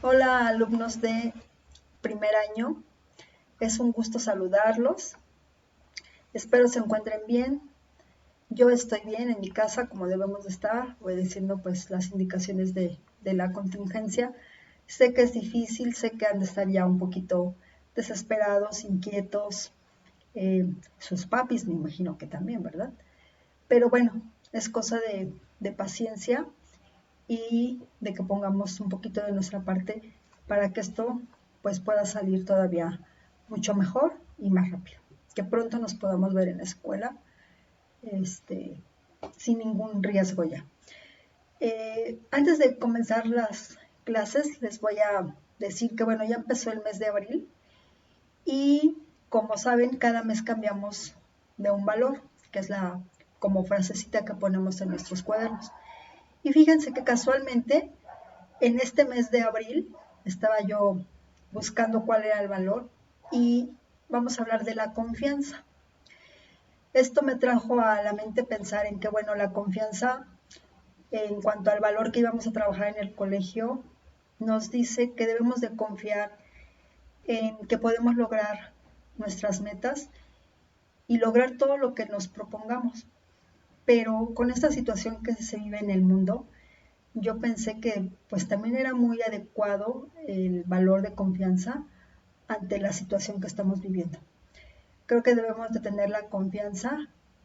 Hola, alumnos de primer año. Es un gusto saludarlos. Espero se encuentren bien. Yo estoy bien en mi casa, como debemos de estar, obedeciendo pues las indicaciones de la contingencia. Sé que es difícil, sé que han de estar ya un poquito desesperados, inquietos. Sus papis me imagino que también, ¿verdad? Pero bueno, es cosa de paciencia y de que pongamos un poquito de nuestra parte para que esto pues pueda salir todavía mucho mejor y más rápido. Que pronto nos podamos ver en la escuela este, sin ningún riesgo ya. Antes de comenzar las clases les voy a decir que bueno, ya empezó el mes de abril y como saben cada mes cambiamos de un valor, que es la como frasecita que ponemos en nuestros cuadernos. Y fíjense que casualmente en este mes de abril estaba yo buscando cuál era el valor y vamos a hablar de la confianza. Esto me trajo a la mente pensar en que, bueno, la confianza en cuanto al valor que íbamos a trabajar en el colegio nos dice que debemos de confiar en que podemos lograr nuestras metas y lograr todo lo que nos propongamos. Pero con esta situación que se vive en el mundo, yo pensé que pues también era muy adecuado el valor de confianza ante la situación que estamos viviendo. Creo que debemos de tener la confianza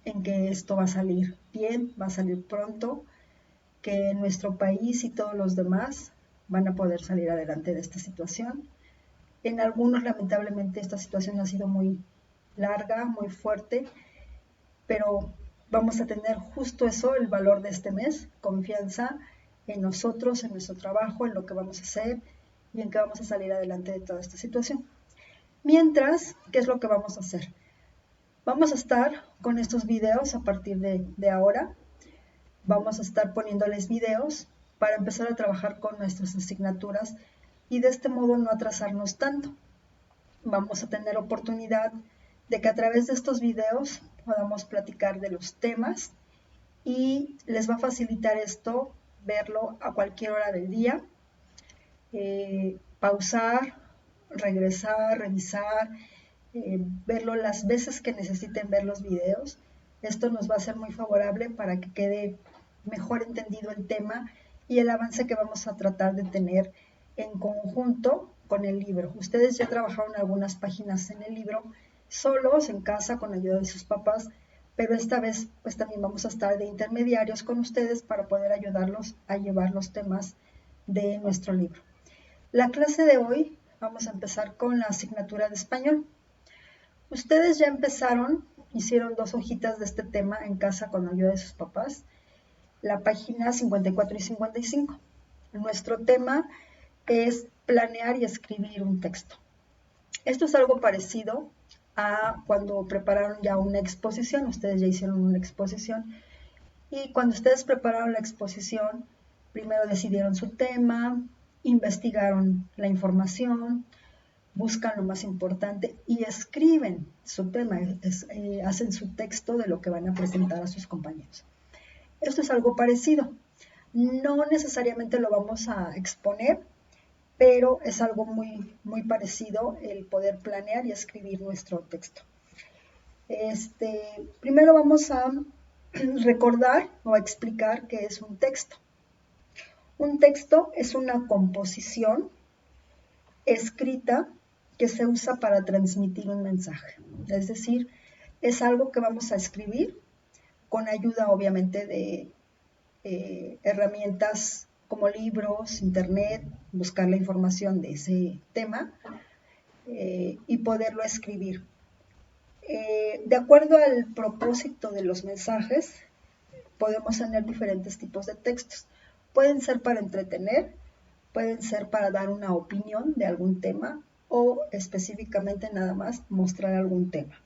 en que esto va a salir bien, va a salir pronto, que nuestro país y todos los demás van a poder salir adelante de esta situación. En algunos, lamentablemente, esta situación ha sido muy larga, muy fuerte, pero vamos a tener justo eso, el valor de este mes, confianza en nosotros, en nuestro trabajo, en lo que vamos a hacer y en que vamos a salir adelante de toda esta situación. Mientras, ¿qué es lo que vamos a hacer? Vamos a estar con estos videos a partir de ahora. Vamos a estar poniéndoles videos para empezar a trabajar con nuestras asignaturas y de este modo no atrasarnos tanto. Vamos a tener oportunidad de que a través de estos videos podamos platicar de los temas y les va a facilitar esto verlo a cualquier hora del día, pausar, regresar, revisar, verlo las veces que necesiten ver los videos. Esto nos va a ser muy favorable para que quede mejor entendido el tema y el avance que vamos a tratar de tener en conjunto con el libro. Ustedes ya trabajaron algunas páginas en el libro solos, en casa, con ayuda de sus papás, pero esta vez pues también vamos a estar de intermediarios con ustedes para poder ayudarlos a llevar los temas de nuestro libro. La clase de hoy vamos a empezar con la asignatura de español. Ustedes ya empezaron, hicieron 2 hojitas de este tema en casa con ayuda de sus papás, la página 54 y 55. Nuestro tema es planear y escribir un texto. Esto es algo parecido a cuando prepararon ya una exposición, ustedes ya hicieron una exposición, y cuando ustedes prepararon la exposición, primero decidieron su tema, investigaron la información, buscan lo más importante y escriben su tema, hacen su texto de lo que van a presentar a sus compañeros. Esto es algo parecido. No necesariamente lo vamos a exponer, pero es algo muy parecido el poder planear y escribir nuestro texto. Primero vamos a recordar o a explicar qué es un texto. Un texto es una composición escrita que se usa para transmitir un mensaje. Es decir, es algo que vamos a escribir con ayuda obviamente de herramientas como libros, internet, buscar la información de ese tema y poderlo escribir. De acuerdo al propósito de los mensajes, podemos tener diferentes tipos de textos. Pueden ser para entretener, pueden ser para dar una opinión de algún tema o específicamente nada más mostrar algún tema,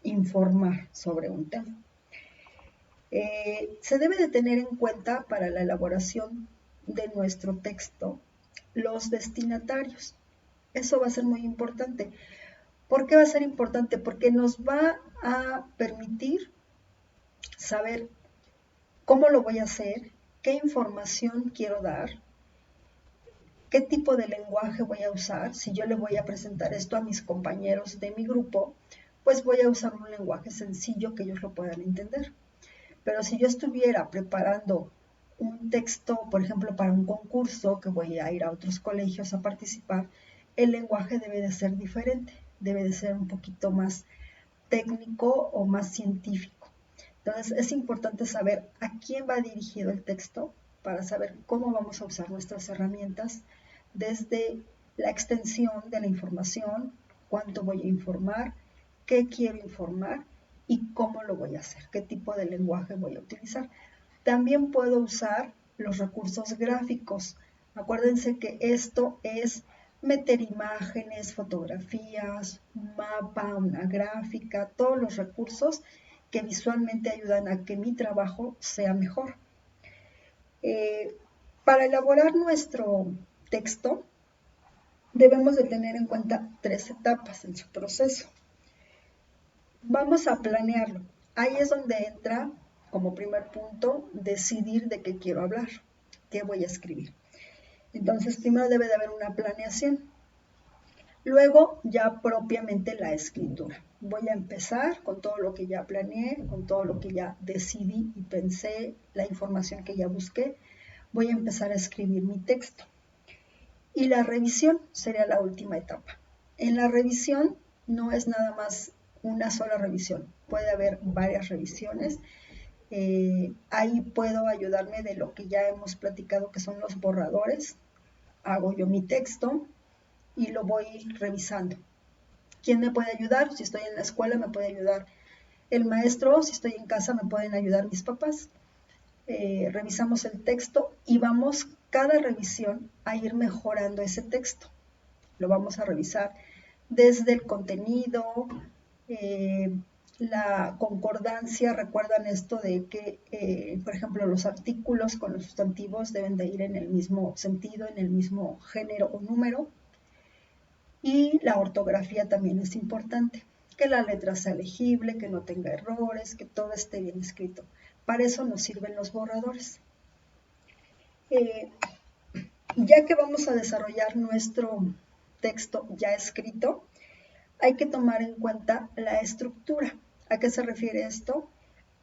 informar sobre un tema. Se debe de tener en cuenta para la elaboración de nuestro texto los destinatarios. Eso va a ser muy importante. ¿Por qué va a ser importante? Porque nos va a permitir saber cómo lo voy a hacer, qué información quiero dar, qué tipo de lenguaje voy a usar. Si yo le voy a presentar esto a mis compañeros de mi grupo, pues voy a usar un lenguaje sencillo que ellos lo puedan entender. Pero si yo estuviera preparando un texto, por ejemplo, para un concurso, que voy a ir a otros colegios a participar, el lenguaje debe de ser diferente, debe de ser un poquito más técnico o más científico. Entonces es importante saber a quién va dirigido el texto para saber cómo vamos a usar nuestras herramientas desde la extensión de la información, cuánto voy a informar, qué quiero informar y cómo lo voy a hacer, qué tipo de lenguaje voy a utilizar. También puedo usar los recursos gráficos. Acuérdense que esto es meter imágenes, fotografías, un mapa, una gráfica, todos los recursos que visualmente ayudan a que mi trabajo sea mejor. Para elaborar nuestro texto, debemos de tener en cuenta 3 etapas en su proceso. Vamos a planearlo. Ahí es donde entra, como primer punto, decidir de qué quiero hablar, qué voy a escribir. Entonces, primero debe de haber una planeación. Luego, ya propiamente la escritura. Voy a empezar con todo lo que ya planeé, con todo lo que ya decidí y pensé, la información que ya busqué. Voy a empezar a escribir mi texto. Y la revisión sería la última etapa. En la revisión no es nada más una sola revisión, puede haber varias revisiones. Ahí puedo ayudarme de lo que ya hemos platicado, que son los borradores. Hago yo mi texto y lo voy revisando. ¿Quién me puede ayudar? Si estoy en la escuela me puede ayudar el maestro, si estoy en casa me pueden ayudar mis papás. Revisamos el texto y vamos cada revisión a ir mejorando ese texto. Lo vamos a revisar desde el contenido, la concordancia. Recuerdan esto de que, por ejemplo, los artículos con los sustantivos deben de ir en el mismo sentido, en el mismo género o número. Y la ortografía también es importante, que la letra sea legible, que no tenga errores, que todo esté bien escrito. Para eso nos sirven los borradores. Ya que vamos a desarrollar nuestro texto ya escrito, hay que tomar en cuenta la estructura. ¿A qué se refiere esto?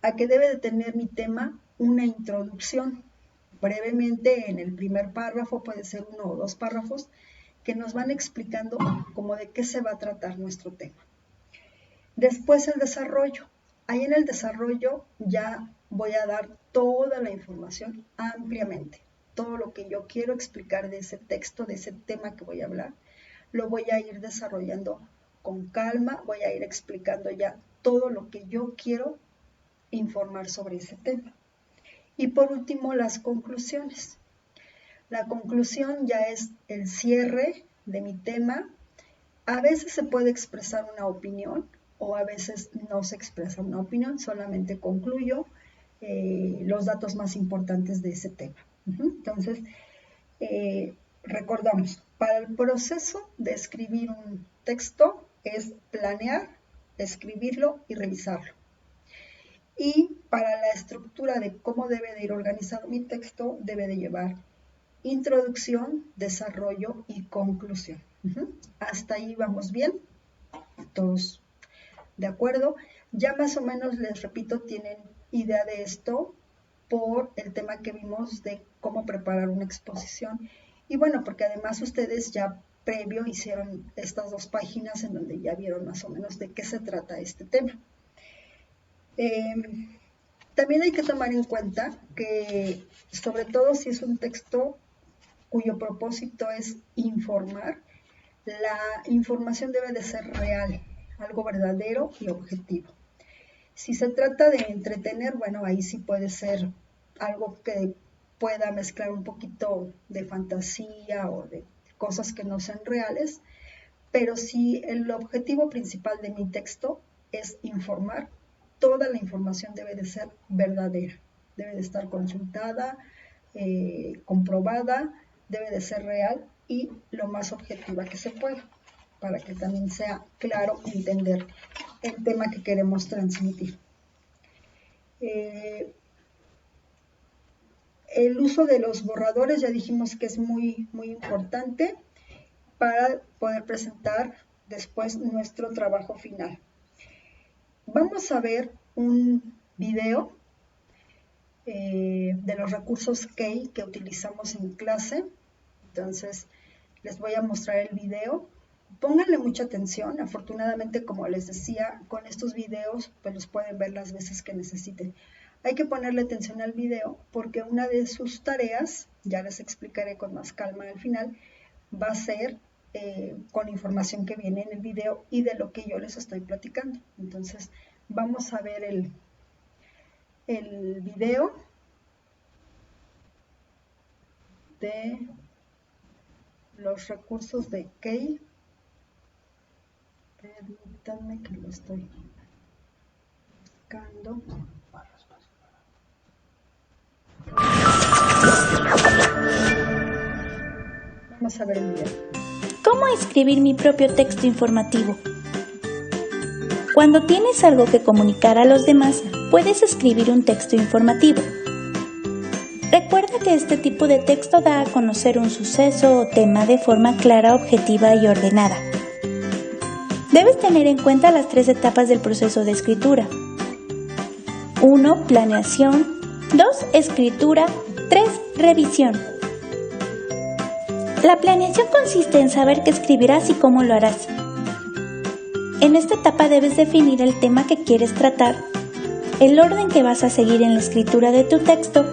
A que debe de tener mi tema una introducción. Brevemente, en el primer párrafo, puede ser 1 o 2 párrafos, que nos van explicando como de qué se va a tratar nuestro tema. Después el desarrollo. Ahí en el desarrollo ya voy a dar toda la información ampliamente. Todo lo que yo quiero explicar de ese texto, de ese tema que voy a hablar, lo voy a ir desarrollando con calma, voy a ir explicando ya todo lo que yo quiero informar sobre ese tema. Y por último, las conclusiones. La conclusión ya es el cierre de mi tema. A veces se puede expresar una opinión o a veces no se expresa una opinión, solamente concluyo los datos más importantes de ese tema. Entonces, recordamos, para el proceso de escribir un texto es planear, escribirlo y revisarlo. Y para la estructura de cómo debe de ir organizado mi texto, debe de llevar introducción, desarrollo y conclusión. Hasta ahí vamos bien, todos de acuerdo. Ya más o menos, les repito, tienen idea de esto por el tema que vimos de cómo preparar una exposición. Y bueno, porque además ustedes ya previo hicieron estas 2 páginas en donde ya vieron más o menos de qué se trata este tema. También hay que tomar en cuenta que, sobre todo si es un texto cuyo propósito es informar, la información debe de ser real, algo verdadero y objetivo. Si se trata de entretener, bueno, ahí sí puede ser algo que pueda mezclar un poquito de fantasía o de cosas que no sean reales, pero si el objetivo principal de mi texto es informar, toda la información debe de ser verdadera, debe de estar consultada, comprobada, debe de ser real y lo más objetiva que se pueda, para que también sea claro entender el tema que queremos transmitir. El uso de los borradores ya dijimos que es muy importante para poder presentar después nuestro trabajo final. Vamos a ver un video de los recursos Key que utilizamos en clase. Entonces, les voy a mostrar el video. Pónganle mucha atención. Afortunadamente, como les decía, con estos videos pues los pueden ver las veces que necesiten. Hay que ponerle atención al video porque una de sus tareas, ya les explicaré con más calma al final, va a ser con información que viene en el video y de lo que yo les estoy platicando. Entonces, vamos a ver el video de los recursos de Key. Permítanme que lo estoy buscando. Vamos a ver el video. ¿Cómo escribir mi propio texto informativo? Cuando tienes algo que comunicar a los demás, puedes escribir un texto informativo. Recuerda que este tipo de texto da a conocer un suceso o tema de forma clara, objetiva y ordenada. Debes tener en cuenta las 3 etapas del proceso de escritura. 1. Planeación. 2. Escritura. 3. Revisión. La planeación consiste en saber qué escribirás y cómo lo harás. En esta etapa debes definir el tema que quieres tratar, el orden que vas a seguir en la escritura de tu texto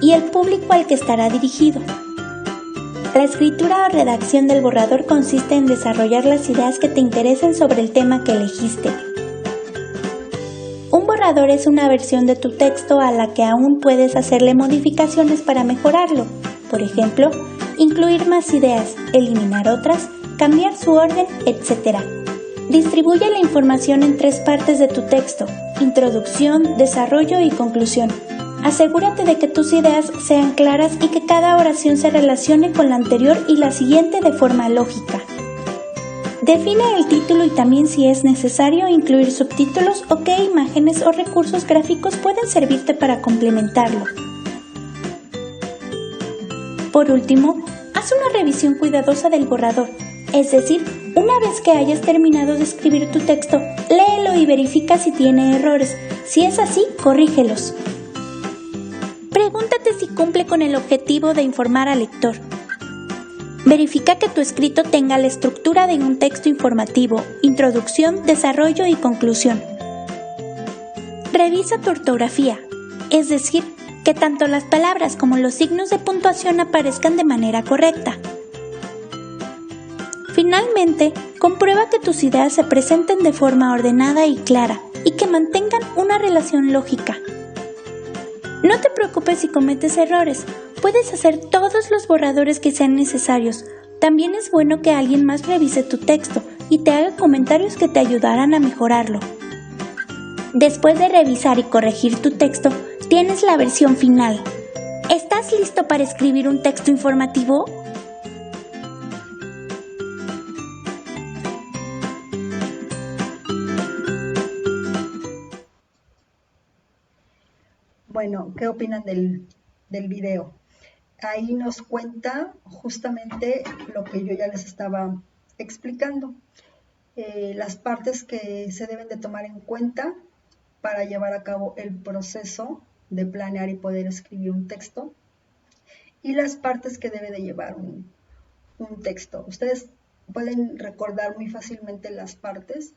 y el público al que estará dirigido. La escritura o redacción del borrador consiste en desarrollar las ideas que te interesen sobre el tema que elegiste. Un borrador es una versión de tu texto a la que aún puedes hacerle modificaciones para mejorarlo. Por ejemplo, incluir más ideas, eliminar otras, cambiar su orden, etc. Distribuye la información en 3 partes de tu texto: introducción, desarrollo y conclusión. Asegúrate de que tus ideas sean claras y que cada oración se relacione con la anterior y la siguiente de forma lógica. Define el título y también, si es necesario, incluir subtítulos o qué imágenes o recursos gráficos pueden servirte para complementarlo. Por último, haz una revisión cuidadosa del borrador, es decir, una vez que hayas terminado de escribir tu texto, léelo y verifica si tiene errores. Si es así, corrígelos. Pregúntate si cumple con el objetivo de informar al lector. Verifica que tu escrito tenga la estructura de un texto informativo: introducción, desarrollo y conclusión. Revisa tu ortografía, es decir, que tanto las palabras como los signos de puntuación aparezcan de manera correcta. Finalmente, comprueba que tus ideas se presenten de forma ordenada y clara y que mantengan una relación lógica. No te preocupes si cometes errores, puedes hacer todos los borradores que sean necesarios. También es bueno que alguien más revise tu texto y te haga comentarios que te ayudarán a mejorarlo. Después de revisar y corregir tu texto, tienes la versión final. ¿Estás listo para escribir un texto informativo? Bueno, ¿qué opinan del video? Ahí nos cuenta justamente lo que yo ya les estaba explicando. Las partes que se deben de tomar en cuenta para llevar a cabo el proceso de planear y poder escribir un texto, y las partes que debe de llevar un texto. Ustedes pueden recordar muy fácilmente las partes,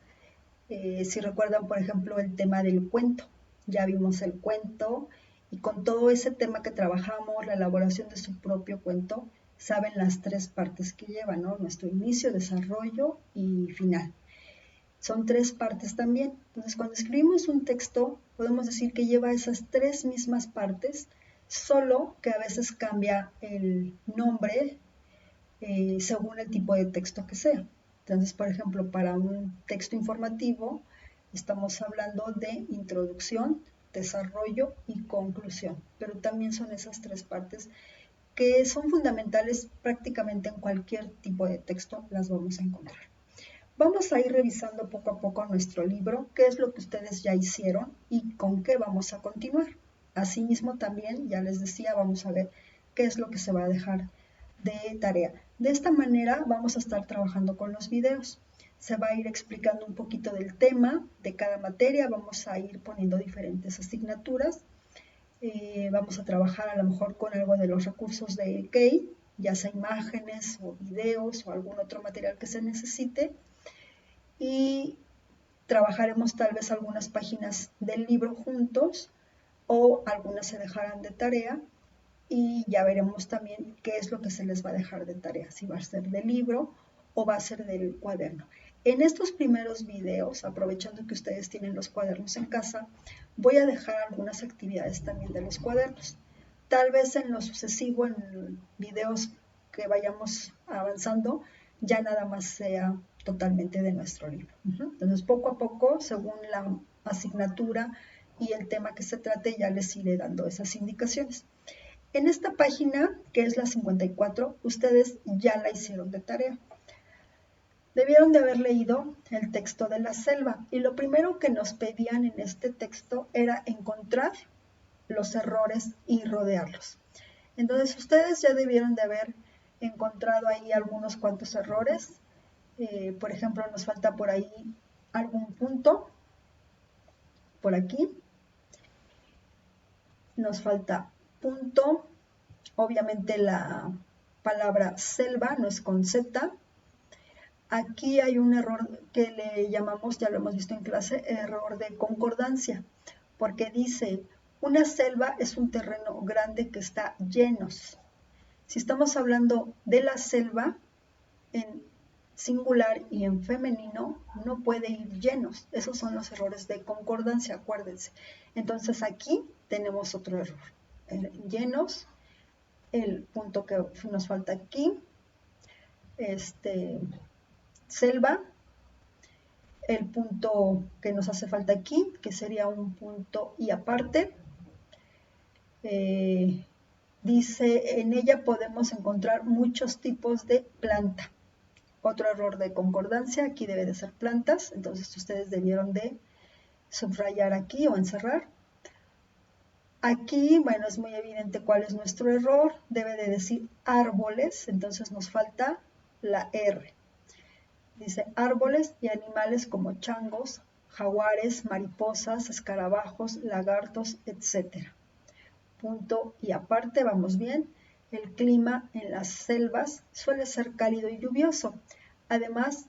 si recuerdan, por ejemplo, el tema del cuento. Ya vimos el cuento y con todo ese tema que trabajamos, la elaboración de su propio cuento, saben las 3 partes que llevan, ¿no? Nuestro inicio, desarrollo y final. Son 3 partes también. Entonces, cuando escribimos un texto, podemos decir que lleva esas 3 mismas partes, solo que a veces cambia el nombre según el tipo de texto que sea. Entonces, por ejemplo, para un texto informativo, estamos hablando de introducción, desarrollo y conclusión, pero también son esas 3 partes que son fundamentales prácticamente en cualquier tipo de texto, las vamos a encontrar. Vamos a ir revisando poco a poco nuestro libro, qué es lo que ustedes ya hicieron y con qué vamos a continuar. Asimismo también, ya les decía, vamos a ver qué es lo que se va a dejar de tarea. De esta manera vamos a estar trabajando con los videos. Se va a ir explicando un poquito del tema de cada materia, vamos a ir poniendo diferentes asignaturas. Vamos a trabajar a lo mejor con algo de los recursos de Key, ya sea imágenes o videos o algún otro material que se necesite. Y trabajaremos tal vez algunas páginas del libro juntos o algunas se dejarán de tarea y ya veremos también qué es lo que se les va a dejar de tarea, si va a ser del libro o va a ser del cuaderno. En estos primeros videos, aprovechando que ustedes tienen los cuadernos en casa, voy a dejar algunas actividades también de los cuadernos. Tal vez en lo sucesivo, en videos que vayamos avanzando, ya nada más sea totalmente de nuestro libro. Entonces, poco a poco, según la asignatura y el tema que se trate, ya les iré dando esas indicaciones. En esta página, que es la 54, ustedes ya la hicieron de tarea. Debieron de haber leído el texto de la selva y lo primero que nos pedían en este texto era encontrar los errores y rodearlos. Entonces, ustedes ya debieron de haber encontrado ahí algunos cuantos errores. Por ejemplo, nos falta por ahí algún punto, por aquí. Nos falta punto, obviamente la palabra selva no es con Z. Aquí hay un error que le llamamos, ya lo hemos visto en clase, error de concordancia, porque dice, una selva es un terreno grande que está lleno. Si estamos hablando de la selva, en singular y en femenino, no puede ir llenos. Esos son los errores de concordancia, acuérdense. Entonces aquí tenemos otro error. Llenos, el punto que nos falta aquí, selva, el punto que nos hace falta aquí, que sería un punto y aparte. Dice, en ella podemos encontrar muchos tipos de planta. Otro error de concordancia, aquí debe de ser plantas, entonces ustedes debieron de subrayar aquí o encerrar. Aquí, bueno, es muy evidente cuál es nuestro error, debe de decir árboles, entonces nos falta la R. Dice árboles y animales como changos, jaguares, mariposas, escarabajos, lagartos, etc. Punto y aparte, vamos bien. El clima en las selvas suele ser cálido y lluvioso. Además,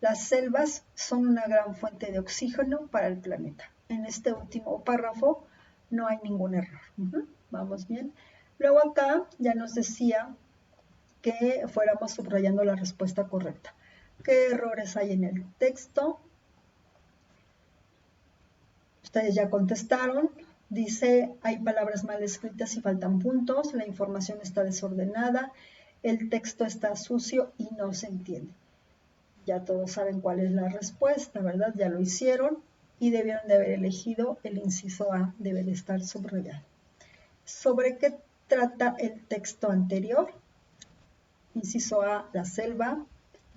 las selvas son una gran fuente de oxígeno para el planeta. En este último párrafo no hay ningún error. Vamos bien. Luego acá ya nos decía que fuéramos subrayando la respuesta correcta. ¿Qué errores hay en el texto? Ustedes ya contestaron. Dice, hay palabras mal escritas y faltan puntos, la información está desordenada, el texto está sucio y no se entiende. Ya todos saben cuál es la respuesta, ¿verdad? Ya lo hicieron y debieron de haber elegido el inciso A, debe de estar subrayado. ¿Sobre qué trata el texto anterior? Inciso A, la selva,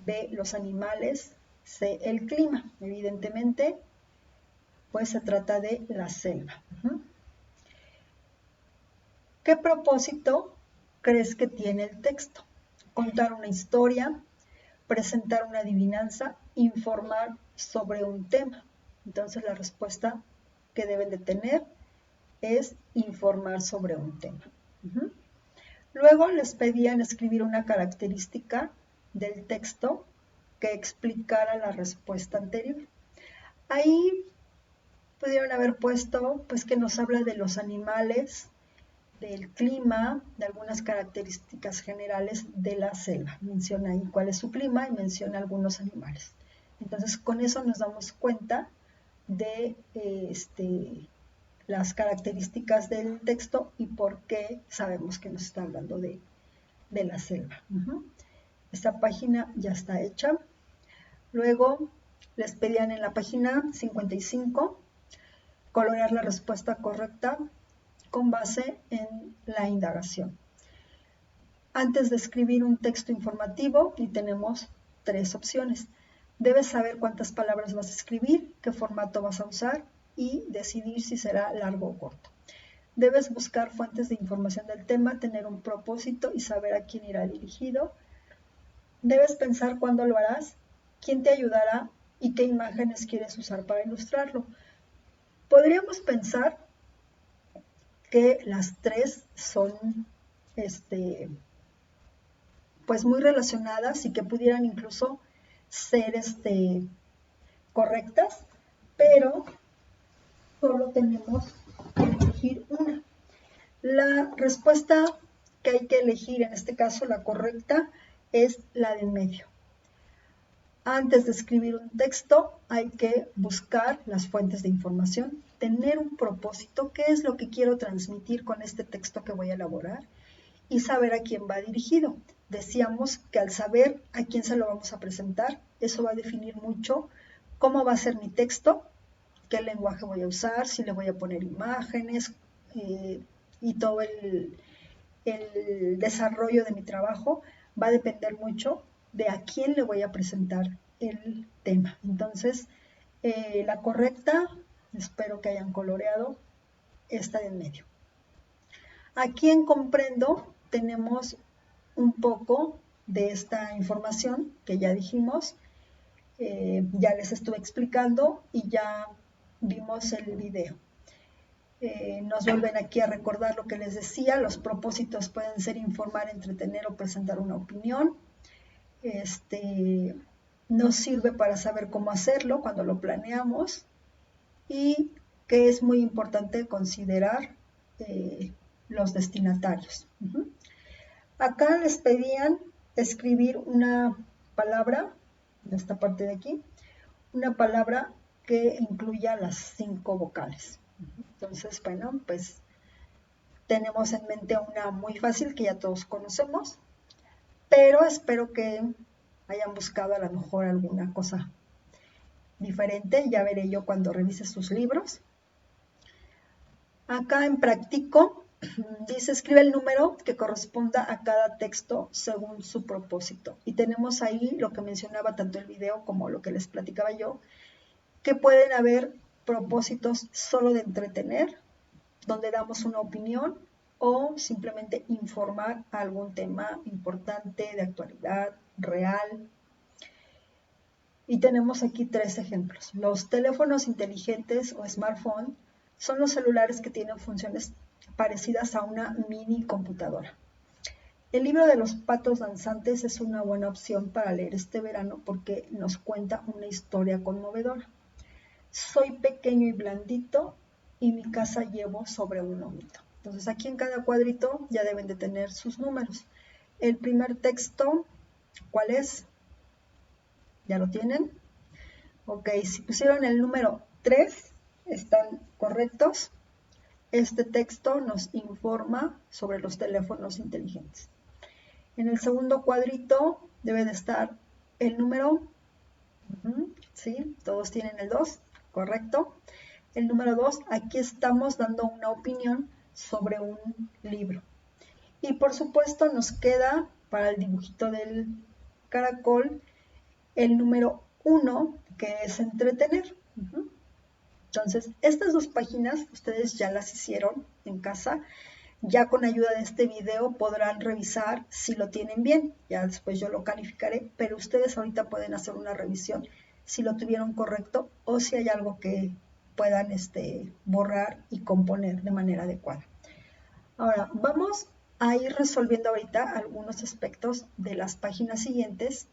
B, los animales, C, el clima. Evidentemente, pues se trata de la selva. ¿Qué propósito crees que tiene el texto? Contar una historia, presentar una adivinanza, informar sobre un tema. Entonces la respuesta que deben de tener es informar sobre un tema. Luego les pedían escribir una característica del texto que explicara la respuesta anterior. Ahí pudieron haber puesto pues que nos habla de los animales, del clima, de algunas características generales de la selva. Menciona ahí cuál es su clima y menciona algunos animales. Entonces con eso nos damos cuenta de las características del texto y por qué sabemos que nos está hablando de la selva. Esta página ya está hecha. Luego les pedían en la página 55 colorear la respuesta correcta con base en la indagación. Antes de escribir un texto informativo, y tenemos 3 opciones. Debes saber cuántas palabras vas a escribir, qué formato vas a usar y decidir si será largo o corto. Debes buscar fuentes de información del tema, tener un propósito y saber a quién irá dirigido. Debes pensar cuándo lo harás, quién te ayudará y qué imágenes quieres usar para ilustrarlo. Podríamos pensar que las tres son pues muy relacionadas y que pudieran incluso ser correctas, pero solo tenemos que elegir una. La respuesta que hay que elegir, en este caso la correcta, es la de en medio. Antes de escribir un texto hay que buscar las fuentes de información, tener un propósito, qué es lo que quiero transmitir con este texto que voy a elaborar y saber a quién va dirigido. Decíamos que al saber a quién se lo vamos a presentar, eso va a definir mucho cómo va a ser mi texto, qué lenguaje voy a usar, si le voy a poner imágenes y todo el desarrollo de mi trabajo va a depender mucho de a quién le voy a presentar el tema. Entonces, la correcta, espero que hayan coloreado, esta de en medio. Aquí en Comprendo tenemos un poco de esta información que ya dijimos, ya les estuve explicando y ya vimos el video. Nos vuelven aquí a recordar lo que les decía, los propósitos pueden ser informar, entretener o presentar una opinión. Nos sirve para saber cómo hacerlo cuando lo planeamos y que es muy importante considerar los destinatarios. Acá les pedían escribir una palabra, en esta parte de aquí, una palabra que incluya las 5 vocales. Entonces, bueno, pues tenemos en mente una muy fácil que ya todos conocemos, pero espero que hayan buscado a lo mejor alguna cosa diferente, ya veré yo cuando revise sus libros. Acá en Practico dice escribe el número que corresponda a cada texto según su propósito. Y tenemos ahí lo que mencionaba tanto el video como lo que les platicaba yo, que pueden haber propósitos solo de entretener, donde damos una opinión o simplemente informar algún tema importante, de actualidad, real. Y tenemos aquí 3 ejemplos. Los teléfonos inteligentes o smartphone son los celulares que tienen funciones parecidas a una mini computadora. El libro de los patos danzantes es una buena opción para leer este verano porque nos cuenta una historia conmovedora. Soy pequeño y blandito y mi casa llevo sobre un lomito. Entonces aquí en cada cuadrito ya deben de tener sus números. El primer texto, ¿cuál es? ¿Ya lo tienen? Ok, si pusieron el número 3, están correctos. Este texto nos informa sobre los teléfonos inteligentes. En el segundo cuadrito debe de estar el número, ¿sí? Todos tienen el 2, correcto. El número 2, aquí estamos dando una opinión sobre un libro. Y por supuesto nos queda para el dibujito del caracol el número 1, que es entretener. Entonces, estas 2 páginas ustedes ya las hicieron en casa. Ya con ayuda de este video podrán revisar si lo tienen bien. Ya después yo lo calificaré, pero ustedes ahorita pueden hacer una revisión si lo tuvieron correcto o si hay algo que puedan borrar y componer de manera adecuada. Ahora, vamos a ir resolviendo ahorita algunos aspectos de las páginas siguientes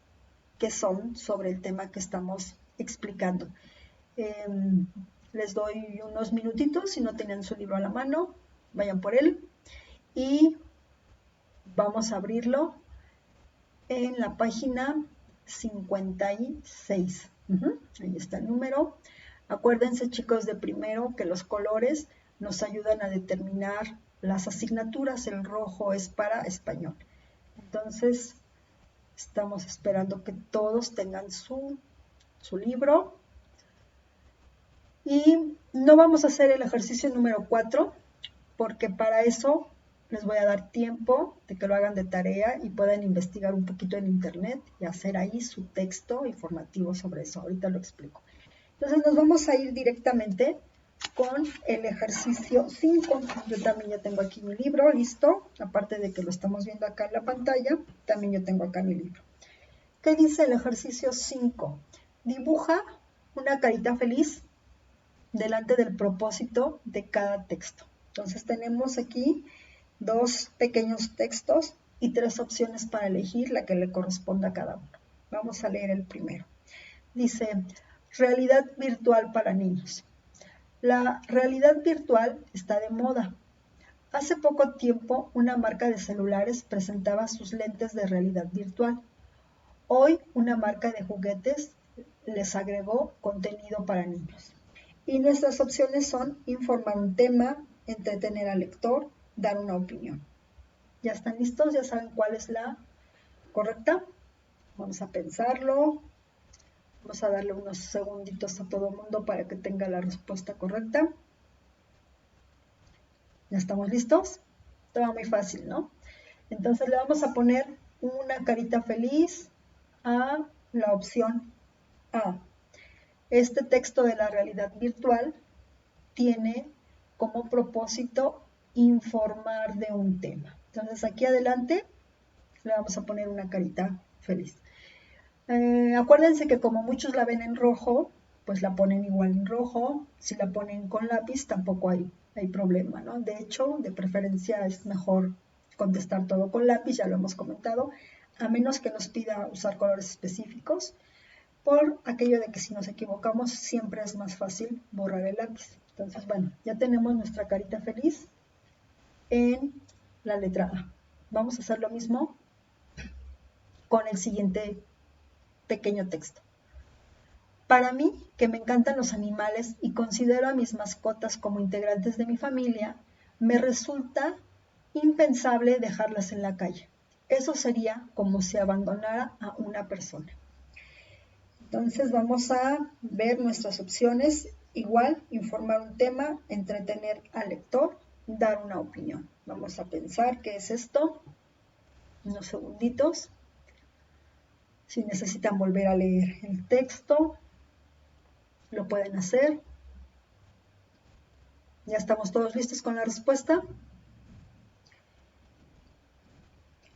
que son sobre el tema que estamos explicando. Les doy unos minutitos, si no tienen su libro a la mano, vayan por él y vamos a abrirlo en la página 56. Ahí está el número. Acuérdense, chicos, de primero que los colores nos ayudan a determinar las asignaturas. El rojo es para español. Entonces, estamos esperando que todos tengan su libro. Y no vamos a hacer el ejercicio número 4, porque para eso les voy a dar tiempo de que lo hagan de tarea y puedan investigar un poquito en internet y hacer ahí su texto informativo sobre eso. Ahorita lo explico. Entonces nos vamos a ir directamente con el ejercicio 5. Yo también ya tengo aquí mi libro listo, aparte de que lo estamos viendo acá en la pantalla, también yo tengo acá mi libro. ¿Qué dice el ejercicio 5? Dibuja una carita feliz delante del propósito de cada texto. Entonces tenemos aquí 2 pequeños textos y 3 opciones para elegir la que le corresponda a cada uno. Vamos a leer el primero. Dice, realidad virtual para niños. La realidad virtual está de moda. Hace poco tiempo, una marca de celulares presentaba sus lentes de realidad virtual. Hoy, una marca de juguetes les agregó contenido para niños. Y nuestras opciones son informar un tema, entretener al lector, dar una opinión. ¿Ya están listos? ¿Ya saben cuál es la correcta? Vamos a pensarlo. Vamos a darle unos segunditos a todo el mundo para que tenga la respuesta correcta. ¿Ya estamos listos? Todo muy fácil, ¿no? Entonces le vamos a poner una carita feliz a la opción A. Este texto de la realidad virtual tiene como propósito informar de un tema. Entonces aquí adelante le vamos a poner una carita feliz. Acuérdense que como muchos la ven en rojo, pues la ponen igual en rojo. Si la ponen con lápiz tampoco hay problema, ¿no? De hecho, de preferencia es mejor contestar todo con lápiz, ya lo hemos comentado, a menos que nos pida usar colores específicos, por aquello de que si nos equivocamos siempre es más fácil borrar el lápiz. Entonces, bueno, ya tenemos nuestra carita feliz en la letra A. Vamos a hacer lo mismo con el siguiente pequeño texto. Para mí, que me encantan los animales y considero a mis mascotas como integrantes de mi familia, me resulta impensable dejarlas en la calle. Eso sería como si abandonara a una persona. Entonces vamos a ver nuestras opciones. Igual, informar un tema, entretener al lector, dar una opinión. Vamos a pensar qué es esto. Unos segunditos. Si necesitan volver a leer el texto, lo pueden hacer. ¿Ya estamos todos listos con la respuesta?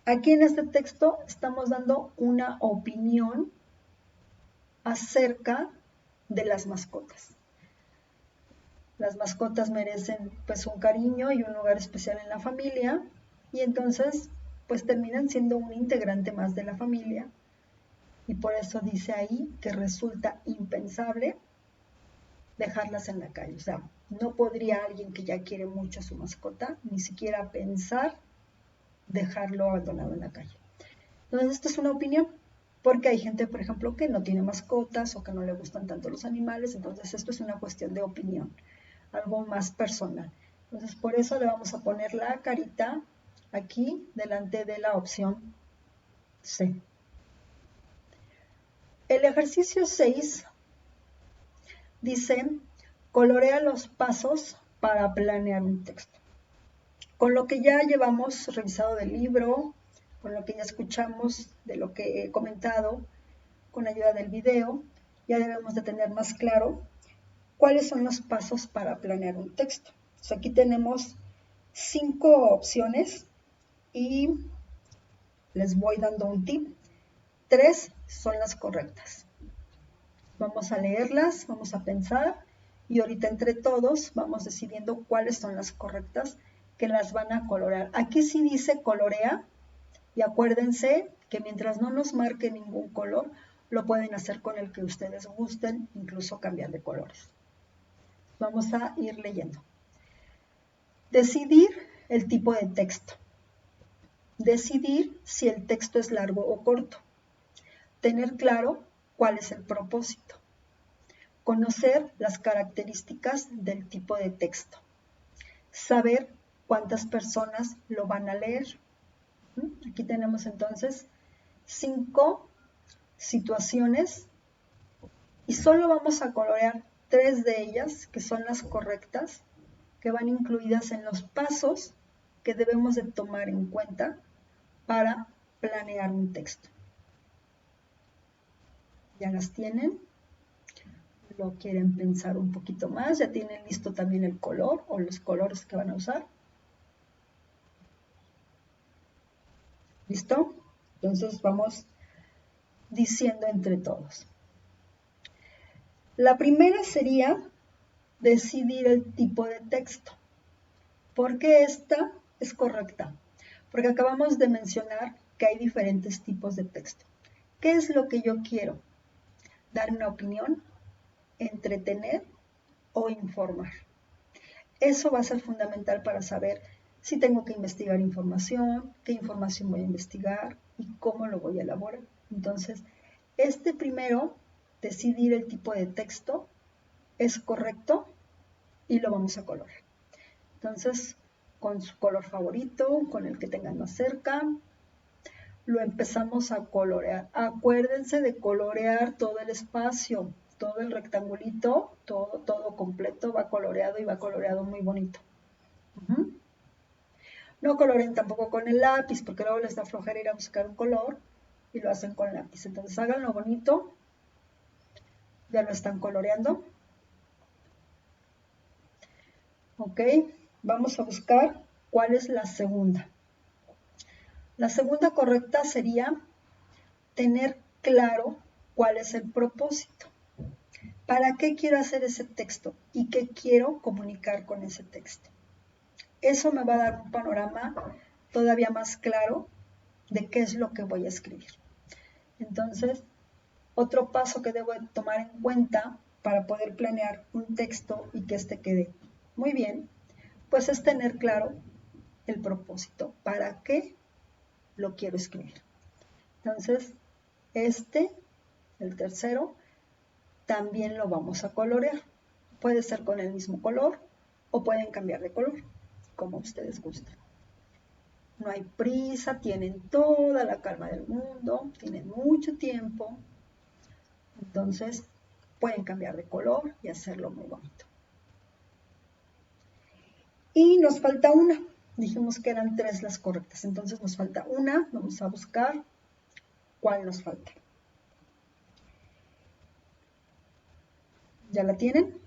Aquí en este texto estamos dando una opinión acerca de las mascotas. Las mascotas merecen pues un cariño y un lugar especial en la familia y entonces pues terminan siendo un integrante más de la familia y por eso dice ahí que resulta impensable dejarlas en la calle. O sea, no podría alguien que ya quiere mucho a su mascota ni siquiera pensar dejarlo abandonado en la calle. Entonces, esto es una opinión, porque hay gente, por ejemplo, que no tiene mascotas o que no le gustan tanto los animales, entonces esto es una cuestión de opinión, algo más personal. Entonces, por eso le vamos a poner la carita aquí delante de la opción C. El ejercicio 6 dice, colorea los pasos para planear un texto. Con lo que ya llevamos revisado del libro, con lo que ya escuchamos de lo que he comentado, con ayuda del video, ya debemos de tener más claro cuáles son los pasos para planear un texto. Entonces, aquí tenemos 5 opciones y les voy dando un tip. 3 son las correctas. Vamos a leerlas, vamos a pensar y ahorita entre todos vamos decidiendo cuáles son las correctas que las van a colorear. Aquí sí dice colorea y acuérdense que mientras no nos marque ningún color, lo pueden hacer con el que ustedes gusten, incluso cambiar de colores. Vamos a ir leyendo. Decidir el tipo de texto. Decidir si el texto es largo o corto. Tener claro cuál es el propósito. Conocer las características del tipo de texto. Saber cuántas personas lo van a leer. Aquí tenemos entonces 5 situaciones y solo vamos a colorear 3 de ellas, que son las correctas, que van incluidas en los pasos que debemos de tomar en cuenta para planear un texto. ¿Ya las tienen? lo quieren pensar un poquito más. Ya tienen listo también el color o los colores que van a usar. ¿Listo? Entonces vamos diciendo entre todos. La primera sería decidir el tipo de texto. ¿Por qué esta es correcta? Porque acabamos de mencionar que hay diferentes tipos de texto. ¿Qué es lo que yo quiero? ¿Dar una opinión? ¿Entretener? ¿O informar? Eso va a ser fundamental para saber si tengo que investigar información, qué información voy a investigar y cómo lo voy a elaborar. Entonces, este primero, decidir el tipo de texto, es correcto y lo vamos a colorear. Entonces, con su color favorito, con el que tengan más cerca, lo empezamos a colorear. Acuérdense de colorear todo el espacio, todo el rectangulito, todo completo va coloreado y va coloreado muy bonito. No coloreen tampoco con el lápiz, porque luego les da flojera ir a buscar un color y lo hacen con lápiz. Entonces háganlo bonito. Ya lo están coloreando. Ok, vamos a buscar cuál es la segunda. La segunda correcta sería tener claro cuál es el propósito. ¿Para qué quiero hacer ese texto? ¿Y qué quiero comunicar con ese texto? Eso me va a dar un panorama todavía más claro de qué es lo que voy a escribir. Entonces, otro paso que debo tomar en cuenta para poder planear un texto y que este quede muy bien, pues es tener claro el propósito. ¿Para qué lo quiero escribir? Entonces, el tercero, también lo vamos a colorear. Puede ser con el mismo color o pueden cambiar de color, como ustedes gusten. No hay prisa, tienen toda la calma del mundo, tienen mucho tiempo. Entonces, pueden cambiar de color y hacerlo muy bonito. Y nos falta una. Dijimos que eran 3 las correctas, entonces nos falta una. Vamos a buscar cuál nos falta. ¿Ya la tienen?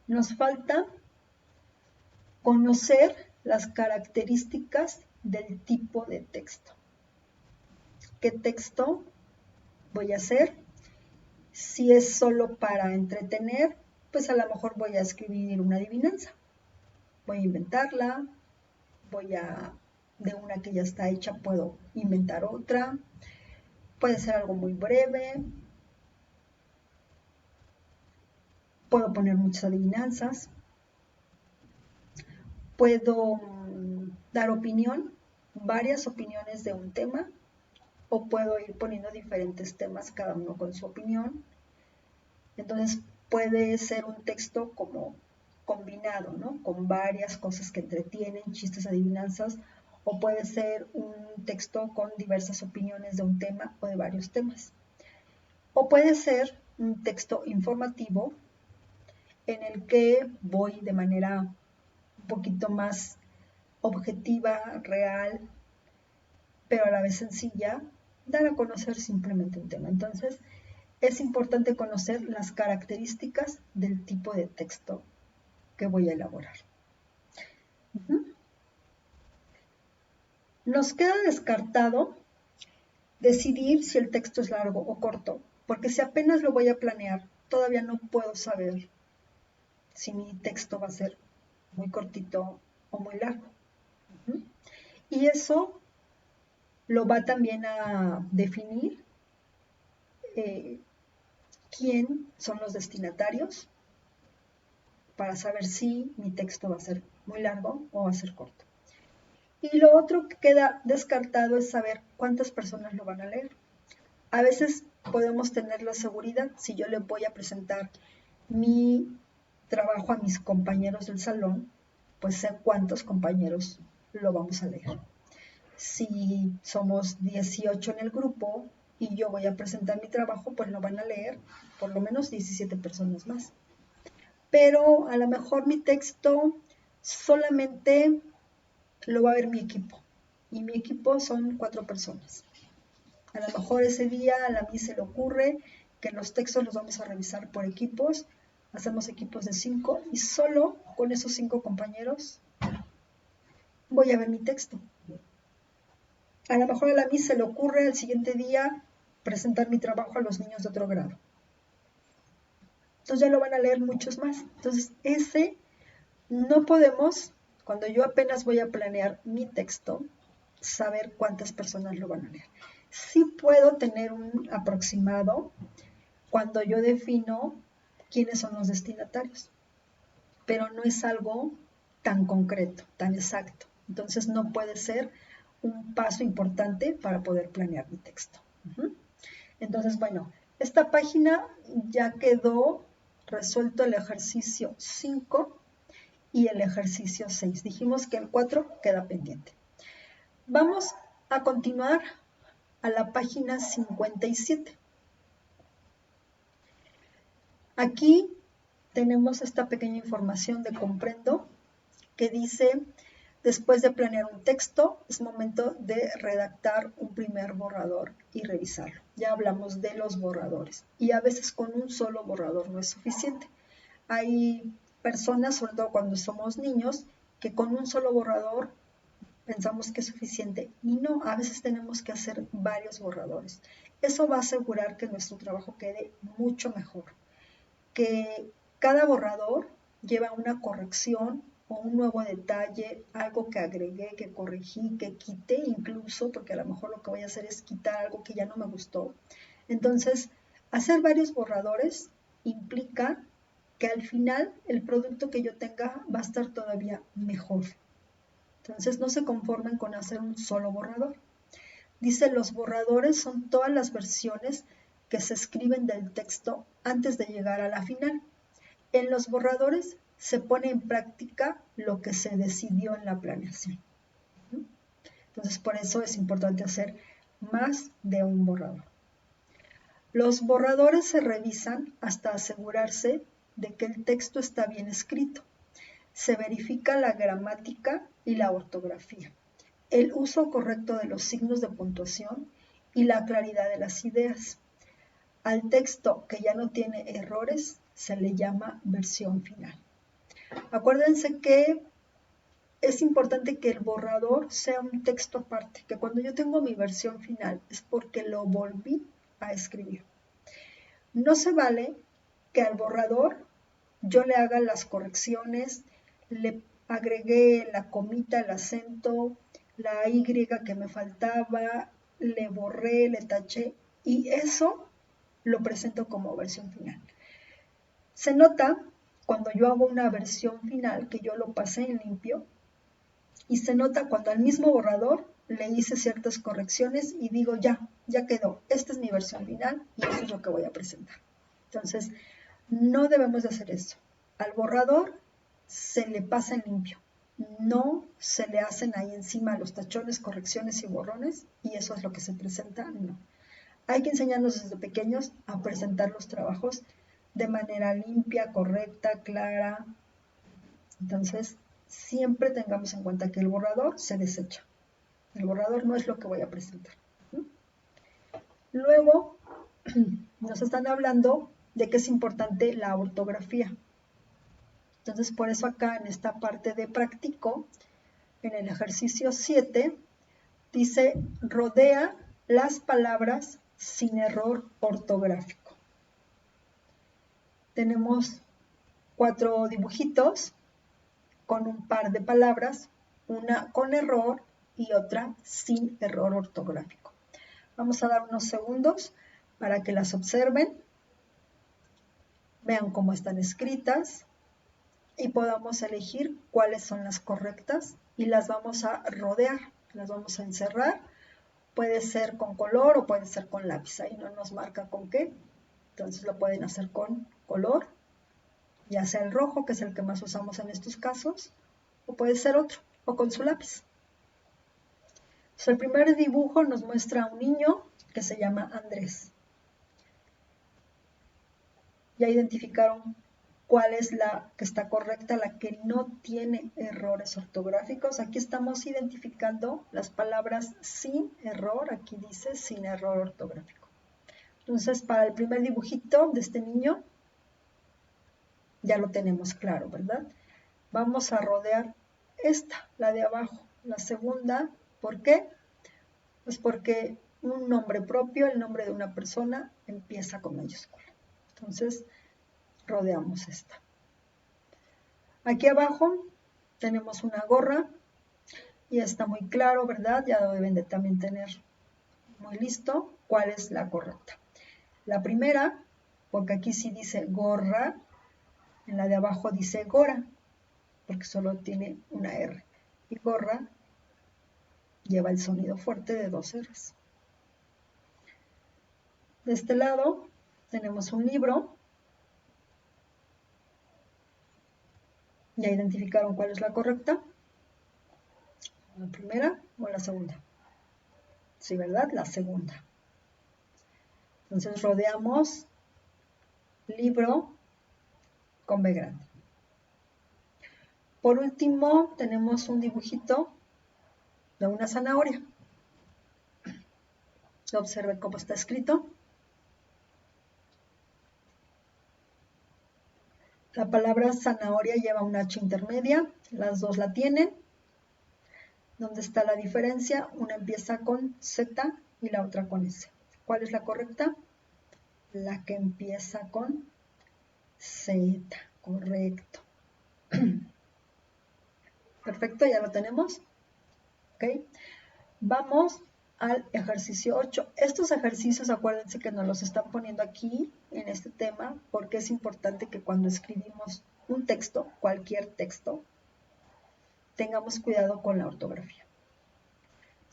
Nos falta conocer las características del tipo de texto. ¿Qué texto voy a hacer? Si es solo para entretener, pues a lo mejor voy a escribir una adivinanza. Voy a inventarla, de una que ya está hecha, puedo inventar otra. Puede ser algo muy breve. Puedo poner muchas adivinanzas. Puedo dar opinión, varias opiniones de un tema, o puedo ir poniendo diferentes temas, cada uno con su opinión. Entonces puede ser un texto como combinado, ¿no? Con varias cosas que entretienen, chistes, adivinanzas, o puede ser un texto con diversas opiniones de un tema o de varios temas. O puede ser un texto informativo en el que voy de manera un poquito más objetiva, real, pero a la vez sencilla, dar a conocer simplemente un tema. Entonces, es importante conocer las características del tipo de texto que voy a elaborar. Nos queda descartado decidir si el texto es largo o corto, porque si apenas lo voy a planear, todavía no puedo saber si mi texto va a ser muy cortito o muy largo. Y eso lo va también a definir quién son los destinatarios para saber si mi texto va a ser muy largo o va a ser corto. Y lo otro que queda descartado es saber cuántas personas lo van a leer. A veces podemos tener la seguridad, si yo le voy a presentar mi trabajo a mis compañeros del salón, pues sé cuántos compañeros lo vamos a leer. Si somos 18 en el grupo y yo voy a presentar mi trabajo, pues lo van a leer por lo menos 17 personas más. Pero a lo mejor mi texto solamente lo va a ver mi equipo. Y mi equipo son 4 personas. A lo mejor ese día a la mí se le ocurre que los textos los vamos a revisar por equipos, hacemos equipos de 5 y solo con esos 5 compañeros voy a ver mi texto. A lo mejor a la Miss se le ocurre el siguiente día presentar mi trabajo a los niños de otro grado. Entonces ya lo van a leer muchos más. Entonces no podemos, cuando yo apenas voy a planear mi texto, saber cuántas personas lo van a leer. Sí puedo tener un aproximado cuando yo defino quiénes son los destinatarios, pero no es algo tan concreto, tan exacto. Entonces no puede ser un paso importante para poder planear mi texto. Entonces, bueno, esta página ya quedó resuelto el ejercicio 5 y el ejercicio 6. Dijimos que el 4 queda pendiente. Vamos a continuar a la página 57. Aquí tenemos esta pequeña información de comprendo que dice: después de planear un texto, es momento de redactar un primer borrador y revisarlo. Ya hablamos de los borradores y a veces con un solo borrador no es suficiente. Hay personas, sobre todo cuando somos niños, que con un solo borrador pensamos que es suficiente y no, a veces tenemos que hacer varios borradores. Eso va a asegurar que nuestro trabajo quede mucho mejor, que cada borrador lleva una corrección o un nuevo detalle, algo que agregué, que corregí, que quité incluso, porque a lo mejor lo que voy a hacer es quitar algo que ya no me gustó. Entonces, hacer varios borradores implica que al final el producto que yo tenga va a estar todavía mejor. Entonces, no se conformen con hacer un solo borrador. Dice: los borradores son todas las versiones que se escriben del texto antes de llegar a la final. En los borradores se pone en práctica lo que se decidió en la planeación. Entonces, por eso es importante hacer más de un borrador. Los borradores se revisan hasta asegurarse de que el texto está bien escrito. Se verifica la gramática y la ortografía, el uso correcto de los signos de puntuación y la claridad de las ideas. Al texto que ya no tiene errores se le llama versión final. Acuérdense que es importante que el borrador sea un texto aparte, que cuando yo tengo mi versión final es porque lo volví a escribir. No se vale que al borrador yo le haga las correcciones, le agregué la comita, el acento, la Y que me faltaba, le borré, le taché y eso lo presento como versión final. Se nota cuando yo hago una versión final que yo lo pasé en limpio y se nota cuando al mismo borrador le hice ciertas correcciones y digo ya quedó, esta es mi versión final y eso es lo que voy a presentar. Entonces, no debemos de hacer eso. Al borrador se le pasa en limpio, no se le hacen ahí encima los tachones, correcciones y borrones y eso es lo que se presenta, no. Hay que enseñarnos desde pequeños a presentar los trabajos de manera limpia, correcta, clara. Entonces, siempre tengamos en cuenta que el borrador se desecha. El borrador no es lo que voy a presentar. Luego, nos están hablando de que es importante la ortografía. Entonces, por eso acá en esta parte de práctico, en el ejercicio 7, dice: rodea las palabras sin error ortográfico. Tenemos 4 dibujitos con un par de palabras, una con error y otra sin error ortográfico. Vamos a dar unos segundos para que las observen, vean cómo están escritas y podamos elegir cuáles son las correctas y las vamos a rodear, las vamos a encerrar. Puede ser con color o puede ser con lápiz, ahí no nos marca con qué, entonces lo pueden hacer con color, ya sea el rojo, que es el que más usamos en estos casos, o puede ser otro, o con su lápiz. Entonces, el primer dibujo nos muestra a un niño que se llama Andrés. Ya identificaron cuál es la que está correcta, la que no tiene errores ortográficos. Aquí estamos identificando las palabras sin error, aquí dice sin error ortográfico. Entonces, para el primer dibujito de este niño, ya lo tenemos claro, ¿verdad? Vamos a rodear esta, la de abajo. La segunda, ¿por qué? Pues porque un nombre propio, el nombre de una persona, empieza con mayúscula. Entonces, rodeamos esta. Aquí abajo tenemos una gorra y está muy claro, ¿verdad? Ya lo deben de también tener muy listo cuál es la correcta. La primera, porque aquí sí dice gorra, en la de abajo dice gora, porque solo tiene una R. Y gorra lleva el sonido fuerte de dos R's. De este lado tenemos un libro. ¿Ya identificaron cuál es la correcta? ¿La primera o la segunda? Sí, ¿verdad? La segunda. Entonces rodeamos libro con B grande. Por último, tenemos un dibujito de una zanahoria. Observen cómo está escrito. La palabra zanahoria lleva una H intermedia, las dos la tienen. ¿Dónde está la diferencia? Una empieza con Z y la otra con S. ¿Cuál es la correcta? La que empieza con Z, correcto. Perfecto, ya lo tenemos. ¿Ok? Vamos al ejercicio 8. Estos ejercicios, acuérdense que nos los están poniendo aquí en este tema, porque es importante que cuando escribimos un texto, cualquier texto, tengamos cuidado con la ortografía.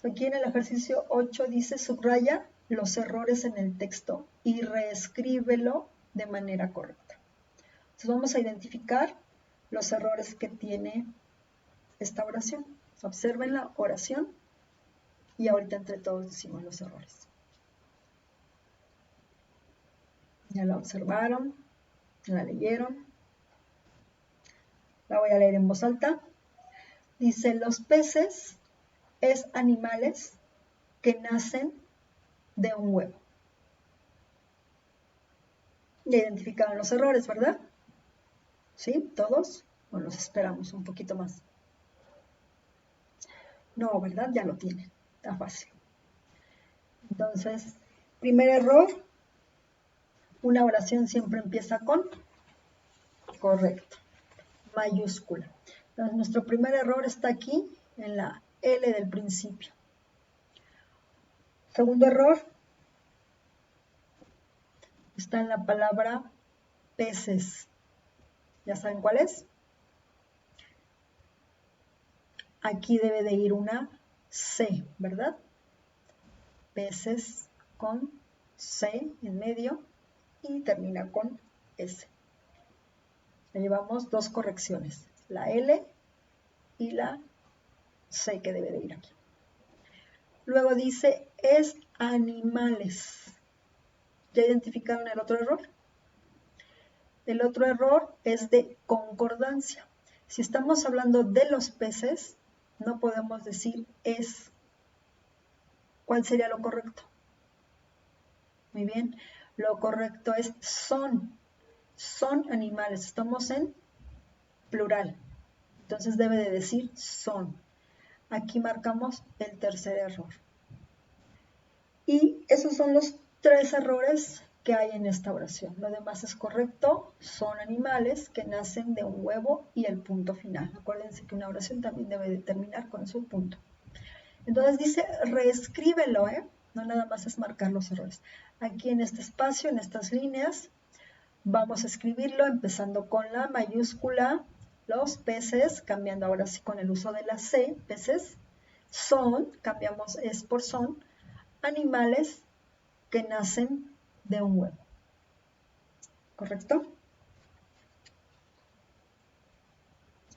Aquí en el ejercicio 8 dice subraya los errores en el texto y reescríbelo de manera correcta. Entonces vamos a identificar los errores que tiene esta oración. Observen la oración y ahorita entre todos decimos los errores. Ya la observaron, la leyeron. La voy a leer en voz alta. Dice, los peces es animales que nacen de un huevo. Ya identificaron los errores, ¿verdad? ¿Sí? ¿Todos? ¿O los esperamos un poquito más? No, ¿verdad? Ya lo tienen. Está fácil. Entonces, primer error, una oración siempre empieza con correcto, mayúscula. Entonces, nuestro primer error está aquí en la L del principio. Segundo error está en la palabra peces. ¿Ya saben cuál es? Aquí debe de ir una C, ¿verdad? Peces con C en medio y termina con S. Le llevamos dos correcciones, la L y la C que debe de ir aquí. Luego dice es animales. ¿Ya identificaron el otro error? El otro error es de concordancia. Si estamos hablando de los peces, no podemos decir es. ¿Cuál sería lo correcto? Muy bien, lo correcto es son. Son animales, estamos en plural. Entonces debe de decir son. Aquí marcamos el tercer error. Y esos son los tres errores que hay en esta oración. Lo demás es correcto, son animales que nacen de un huevo y el punto final. Acuérdense que una oración también debe de terminar con su punto. Entonces dice, reescríbelo, no nada más es marcar los errores. Aquí en este espacio, en estas líneas, vamos a escribirlo empezando con la mayúscula, los peces, cambiando ahora sí con el uso de la C, peces, son, cambiamos es por son, animales que nacen de un huevo. ¿Correcto?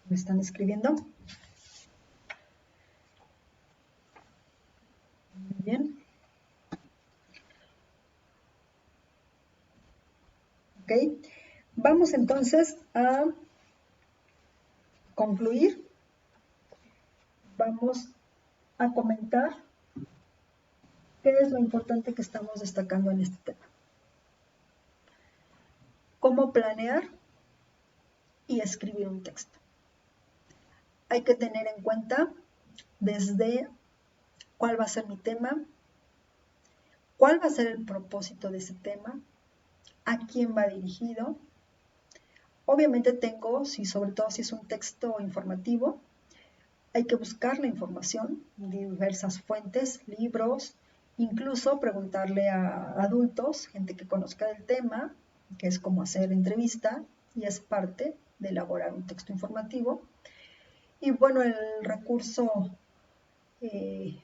¿Me están escribiendo? Muy bien. Ok. Vamos entonces a concluir. Vamos a comentar qué es lo importante que estamos destacando en este tema. cómo planear y escribir un texto. Hay que tener en cuenta desde cuál va a ser mi tema, cuál va a ser el propósito de ese tema, a quién va dirigido. Obviamente tengo, sobre todo si es un texto informativo, hay que buscar la información de diversas fuentes, libros, incluso preguntarle a adultos, gente que conozca del tema, que es como hacer entrevista y es parte de elaborar un texto informativo. Y bueno, el recurso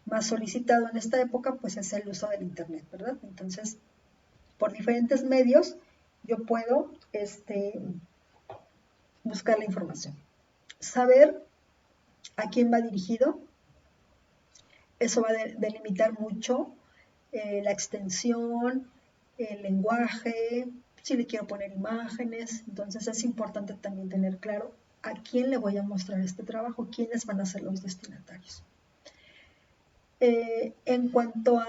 más solicitado en esta época pues es el uso del internet, ¿verdad? Entonces, por diferentes medios yo puedo buscar la información. Saber a quién va dirigido, eso va a delimitar mucho la extensión, el lenguaje, si le quiero poner imágenes, entonces es importante también tener claro a quién le voy a mostrar este trabajo, quiénes van a ser los destinatarios. En cuanto a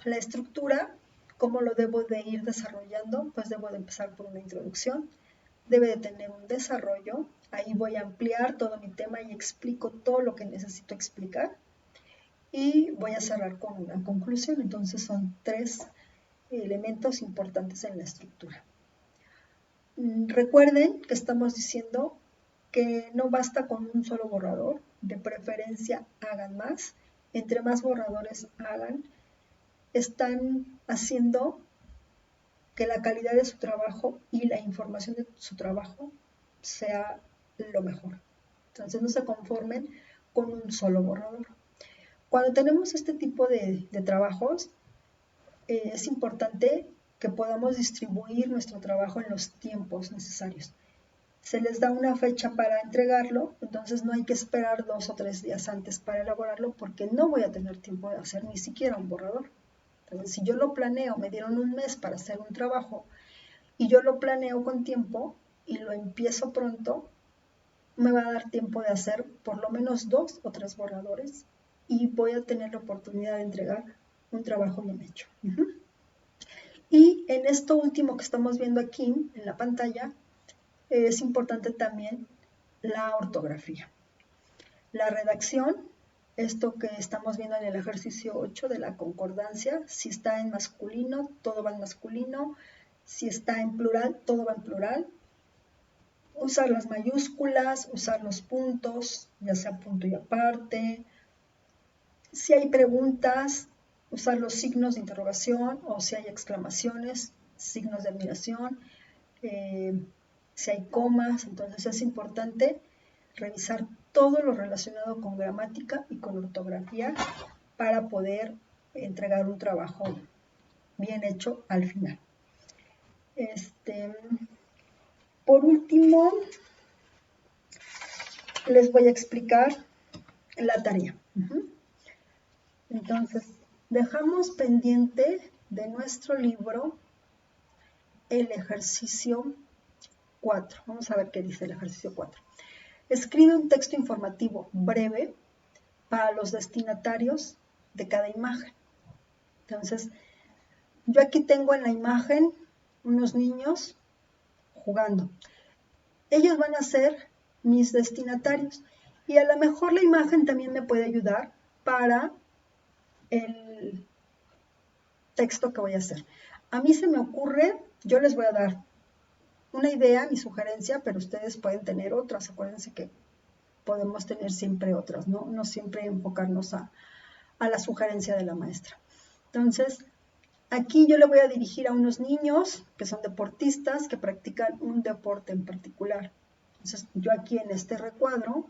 la estructura, ¿cómo lo debo de ir desarrollando? Pues debo de empezar por una introducción, debe de tener un desarrollo, ahí voy a ampliar todo mi tema y explico todo lo que necesito explicar y voy a cerrar con una conclusión. Entonces son 3 elementos importantes en la estructura. Recuerden que estamos diciendo que no basta con un solo borrador, de preferencia hagan más. Entre más borradores hagan, están haciendo que la calidad de su trabajo y la información de su trabajo sea lo mejor. Entonces no se conformen con un solo borrador. Cuando tenemos este tipo de trabajos, es importante que podamos distribuir nuestro trabajo en los tiempos necesarios. Se les da una fecha para entregarlo, entonces no hay que esperar 2 o 3 días antes para elaborarlo porque no voy a tener tiempo de hacer ni siquiera un borrador. Entonces, si yo lo planeo, me dieron un mes para hacer un trabajo y yo lo planeo con tiempo y lo empiezo pronto, me va a dar tiempo de hacer por lo menos 2 o 3 borradores y voy a tener la oportunidad de entregar un trabajo bien hecho. Y en esto último que estamos viendo aquí en la pantalla, es importante también la ortografía. La redacción, esto que estamos viendo en el ejercicio 8 de la concordancia, si está en masculino, todo va en masculino, si está en plural, todo va en plural. Usar las mayúsculas, usar los puntos, ya sea punto y aparte. Si hay preguntas, usar los signos de interrogación o si hay exclamaciones, signos de admiración. Si hay comas, entonces es importante revisar todo lo relacionado con gramática y con ortografía para poder entregar un trabajo bien hecho al final. Por último, les voy a explicar la tarea. Entonces, dejamos pendiente de nuestro libro el ejercicio 4. Vamos a ver qué dice el ejercicio 4. Escribe un texto informativo breve para los destinatarios de cada imagen. Entonces, yo aquí tengo en la imagen unos niños jugando. Ellos van a ser mis destinatarios y a lo mejor la imagen también me puede ayudar para el texto que voy a hacer. A mí se me ocurre, yo les voy a dar una idea, mi sugerencia, pero ustedes pueden tener otras. Acuérdense que podemos tener siempre otras, no siempre enfocarnos a la sugerencia de la maestra. Entonces, aquí yo le voy a dirigir a unos niños que son deportistas, que practican un deporte en particular. Entonces, yo aquí en este recuadro,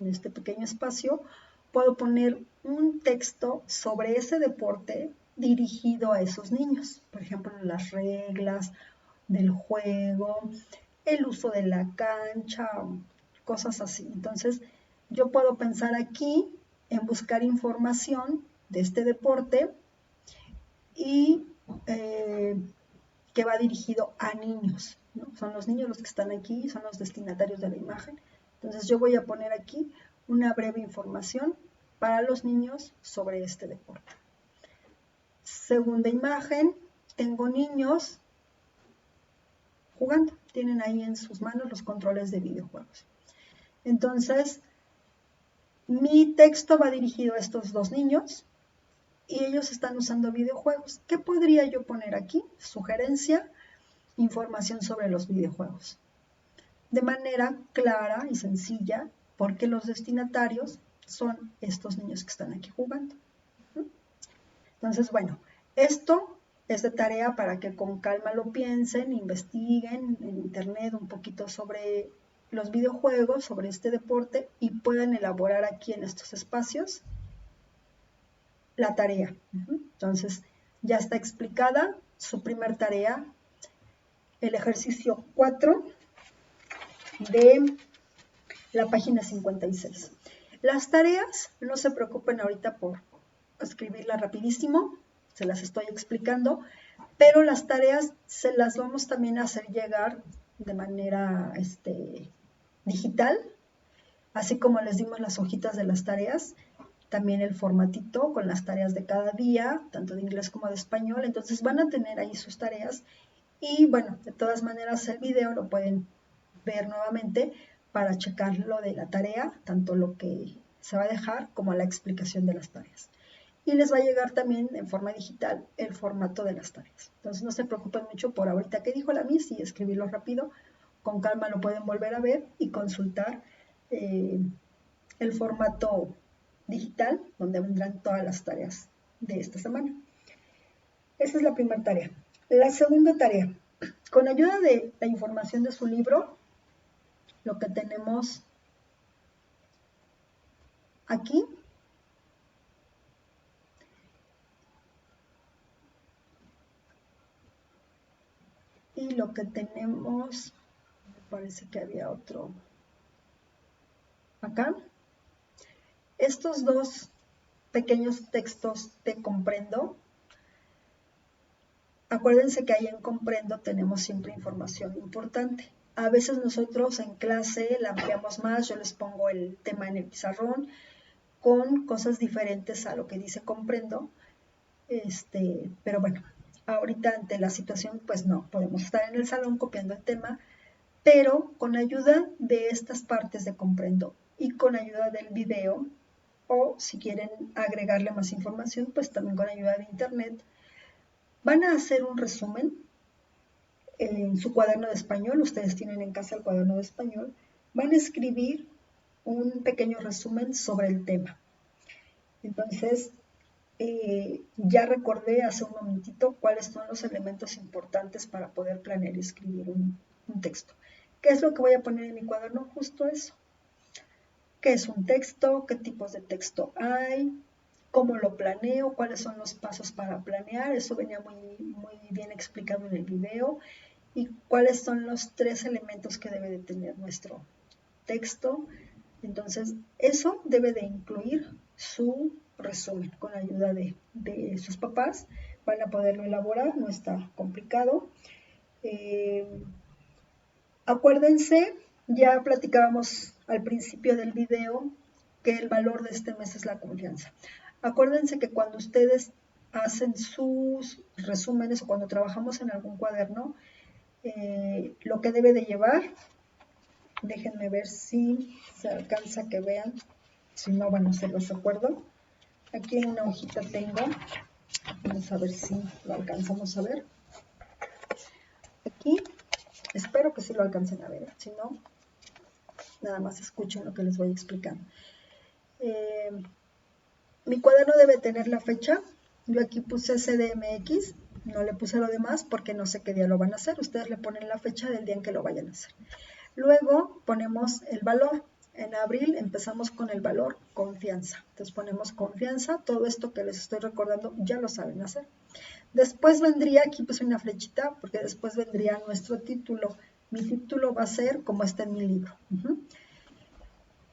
en este pequeño espacio, puedo poner un texto sobre ese deporte dirigido a esos niños. Por ejemplo, las reglas del juego, el uso de la cancha, cosas así. Entonces, yo puedo pensar aquí en buscar información de este deporte y que va dirigido a niños, ¿no? Son los niños los que están aquí, son los destinatarios de la imagen. Entonces yo voy a poner aquí una breve información para los niños sobre este deporte. Segunda imagen, tengo niños jugando. Tienen ahí en sus manos los controles de videojuegos. Entonces, mi texto va dirigido a estos dos niños y ellos están usando videojuegos. ¿Qué podría yo poner aquí? Sugerencia, información sobre los videojuegos. De manera clara y sencilla, porque los destinatarios son estos niños que están aquí jugando. Entonces, bueno, esto es de tarea para que con calma lo piensen, investiguen en internet un poquito sobre los videojuegos, sobre este deporte y puedan elaborar aquí en estos espacios la tarea. Entonces, ya está explicada su primer tarea, el ejercicio 4 de la página 56. Las tareas, no se preocupen ahorita por escribirlas rapidísimo, se las estoy explicando, pero las tareas se las vamos también a hacer llegar de manera digital, así como les dimos las hojitas de las tareas, también el formatito con las tareas de cada día, tanto de inglés como de español, entonces van a tener ahí sus tareas y bueno, de todas maneras el video lo pueden ver nuevamente para checar lo de la tarea, tanto lo que se va a dejar como la explicación de las tareas. Y les va a llegar también en forma digital el formato de las tareas. Entonces no se preocupen mucho por ahorita que dijo la Miss y escribirlo rápido, con calma lo pueden volver a ver y consultar el formato digital donde vendrán todas las tareas de esta semana. Esa es la primera tarea. La segunda tarea, con ayuda de la información de su libro, lo que tenemos aquí y lo que tenemos, me parece que había otro acá. Estos dos pequeños textos de Comprendo, acuérdense que ahí en Comprendo tenemos siempre información importante. A veces nosotros en clase la ampliamos más, yo les pongo el tema en el pizarrón con cosas diferentes a lo que dice Comprendo, pero bueno, ahorita ante la situación pues no, podemos estar en el salón copiando el tema, pero con ayuda de estas partes de Comprendo y con ayuda del video, o si quieren agregarle más información, pues también con ayuda de internet, van a hacer un resumen en su cuaderno de español, ustedes tienen en casa el cuaderno de español, van a escribir un pequeño resumen sobre el tema. Entonces, ya recordé hace un momentito cuáles son los elementos importantes para poder planear y escribir un texto. ¿Qué es lo que voy a poner en mi cuaderno? Justo eso. ¿Qué es un texto? ¿Qué tipos de texto hay? ¿Cómo lo planeo? ¿Cuáles son los pasos para planear? Eso venía muy bien explicado en el video. ¿Y cuáles son los 3 elementos que debe de tener nuestro texto? Entonces, eso debe de incluir su resumen con ayuda de sus papás. Van a poderlo elaborar, no está complicado. Acuérdense, ya platicábamos al principio del video que el valor de este mes es la confianza. Acuérdense que cuando ustedes hacen sus resúmenes o cuando trabajamos en algún cuaderno, lo que debe de llevar, déjenme ver si se alcanza que vean, si no, bueno, se los recuerdo. Aquí en una hojita tengo, vamos a ver si lo alcanzamos a ver. Aquí, espero que sí lo alcancen a ver, si no, nada más escuchen lo que les voy explicando. Mi cuaderno debe tener la fecha, yo aquí puse CDMX, no le puse lo demás porque no sé qué día lo van a hacer, ustedes le ponen la fecha del día en que lo vayan a hacer. Luego ponemos el valor. En abril empezamos con el valor confianza. Entonces ponemos confianza. Todo esto que les estoy recordando ya lo saben hacer. Después vendría, aquí puse una flechita, porque después vendría nuestro título. Mi título va a ser como está en mi libro.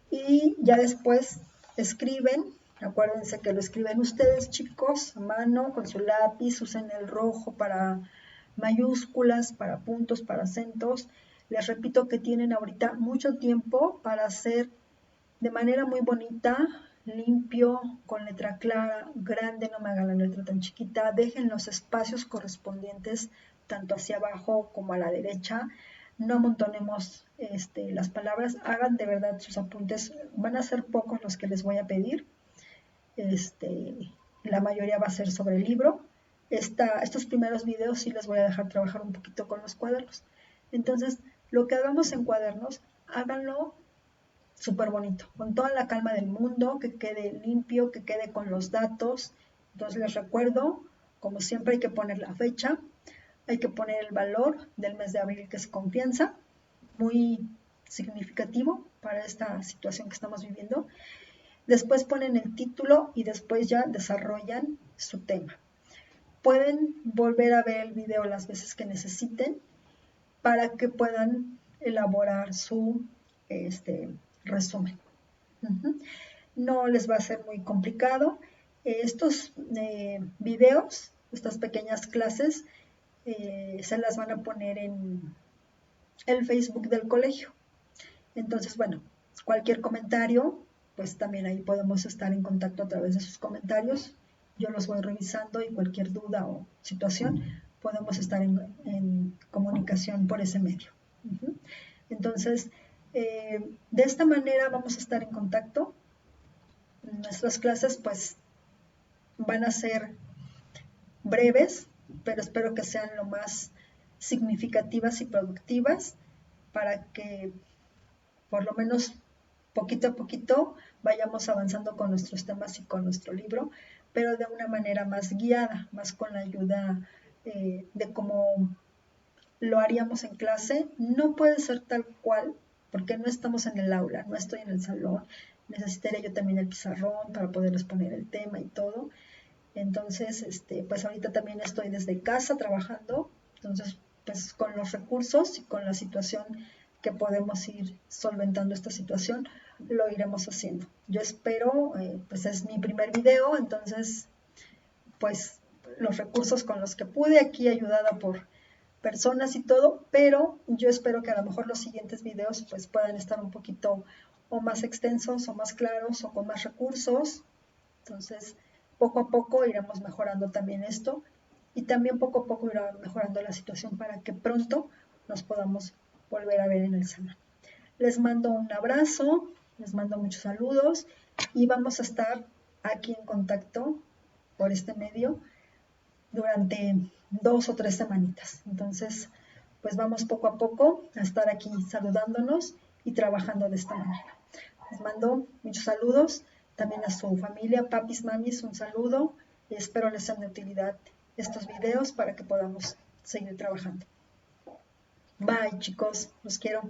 Y ya después escriben. Acuérdense que lo escriben ustedes, chicos, a mano, con su lápiz. Usen el rojo para mayúsculas, para puntos, para acentos. Les repito que tienen ahorita mucho tiempo para hacer de manera muy bonita, limpio, con letra clara, grande, no me hagan la letra tan chiquita. Dejen los espacios correspondientes tanto hacia abajo como a la derecha. No amontonemos las palabras, hagan de verdad sus apuntes, van a ser pocos los que les voy a pedir. La mayoría va a ser sobre el libro. Estos primeros videos sí les voy a dejar trabajar un poquito con los cuadernos. Entonces, lo que hagamos en cuadernos, háganlo súper bonito, con toda la calma del mundo, que quede limpio, que quede con los datos. Entonces les recuerdo, como siempre hay que poner la fecha, hay que poner el valor del mes de abril, que es confianza, muy significativo para esta situación que estamos viviendo. Después ponen el título y después ya desarrollan su tema. Pueden volver a ver el video las veces que necesiten para que puedan elaborar su resumen. No les va a ser muy complicado. Estos videos, estas pequeñas clases, se las van a poner en el Facebook del colegio. Entonces, bueno, cualquier comentario, pues también ahí podemos estar en contacto a través de sus comentarios. Yo los voy revisando y cualquier duda o situación podemos estar en comunicación por ese medio. Entonces, de esta manera vamos a estar en contacto. Nuestras clases pues van a ser breves, pero espero que sean lo más significativas y productivas para que por lo menos poquito a poquito vayamos avanzando con nuestros temas y con nuestro libro, pero de una manera más guiada, más con la ayuda de cómo lo haríamos en clase. No puede ser tal cual, porque no estamos en el aula, no estoy en el salón, necesitaría yo también el pizarrón para poderles poner el tema y todo. Entonces, pues ahorita también estoy desde casa trabajando, entonces, pues con los recursos y con la situación que podemos ir solventando esta situación, lo iremos haciendo. Yo espero, pues es mi primer video, entonces, pues los recursos con los que pude, aquí ayudada por personas y todo, pero yo espero que a lo mejor los siguientes videos pues puedan estar un poquito o más extensos o más claros o con más recursos. Entonces, poco a poco iremos mejorando también esto y también poco a poco irá mejorando la situación para que pronto nos podamos volver a ver en el salón. Les mando un abrazo, les mando muchos saludos y vamos a estar aquí en contacto por este medio durante 2 o 3 semanitas. Entonces, pues vamos poco a poco a estar aquí saludándonos y trabajando de esta manera. Les mando muchos saludos, también a su familia, papis, mamis, un saludo y espero les sean de utilidad estos videos para que podamos seguir trabajando. Bye, chicos, los quiero.